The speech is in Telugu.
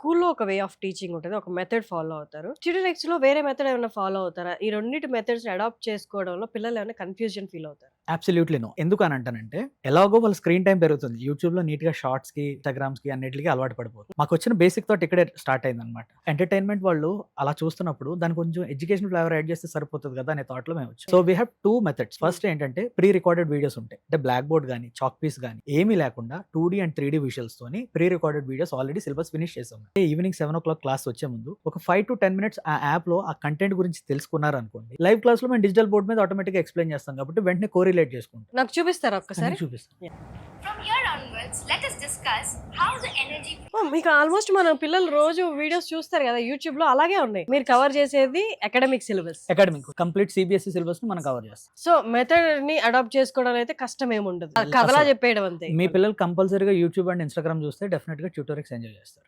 స్కూల్లో ఒక వే ఆఫ్ టీచింగ్ ఉంటుంది. ఒక మెథడ్ ఫాలో అవుతారు. ట్యూటరెక్స్‌లో వేరే మెథడ్ ఏమైనా ఫాలో అవుతారా? ఈ రెండిటి మెథడ్స్‌ని అడాప్ట్ చేసుకోవడంలో పిల్లలు ఏమైనా కన్‌ఫ్యూజన్ ఫీల్ అవుతారా? Absolutely no. ఎందుకనంటానంటే, ఎలాగో వాళ్ళ స్క్రీన్ టైమ్ పెరుగుతుంది. యూట్యూబ్‌లో నీట్‌గా షార్ట్స్‌కి, ఇన్‌స్టాగ్రామ్స్‌కి అన్నిట్లికి అలవాటు పడిపోతుంది. మాకొచ్చిన బేసిక్ థాట్ ఇక్కడే స్టార్ట్ అయిందనమాట. ఎంటర్‌టైన్‌మెంట్ వాళ్ళు అలా చూస్తున్నప్పుడు దానికి కొంచెం ఎడ్యుకేషనల్ ఫ్లేవర్ యాడ్ చేస్తే సరిపోతది కదా! అనే థాట్‌లో మేమొచ్చాం. So, we have 2 methods. First ఏంటంటే ప్రీ రికార్డెడ్ వీడియోస్ ఉంటాయి. అంటే బ్లాక్ బోర్డ్ గాని, చాక్ పీస్ గాని ఏమీ లేకుండా 2డీ అండ్ 3డీ విజువల్స్‌తోని pre recorded videos already syllabus finish చేసాం. ఈవినింగ్ 7:00 క్లాస్ వచ్చే ముందు ఒక 5-10 మినిట్స్ ఆ యాప్‌లో ఆ కంటెంట్ గురించి తెలుసుకున్నారనుకోండి. లైవ్ క్లాస్‌లో మేము డిజిటల్ బోర్డ్ మీద ఆటోమేటిక్‌గా ఎక్స్‌ప్లెయిన్ చేస్తాం కాబట్టి వెంటనే కోరిలేట్ చేసుకుంటాం. నాకు చూపిస్తారా ఒక్కసారి? అన్నీ చూపిస్తాం. From here onwards, let us discuss how the energy మీకు ఆల్మోస్ట్ మన పిల్లలు రోజు వీడియోస్ చూస్తారు కదా యూట్యూబ్‌లో అలాగే ఉన్నాయి. మీరు కవర్ చేసేది academic syllabus. Academic complete CBSE సిలబస్‌ని మనం కవర్ చేస్తాం. సో మెథడ్‌ని అడాప్ట్ చేసుకోవడం అయితే కష్టం ఏముండదు. కథలా అసలు చెప్పేయడం అంతే. మీ పిల్లలు కంపల్సరీగా యూట్యూబ్ అండ్ ఇన్‌స్టాగ్రామ్ చూస్తే డెఫినిట్‌గా ట్యూటోరిక్స్ ఎంజాయ్ చేస్తారు.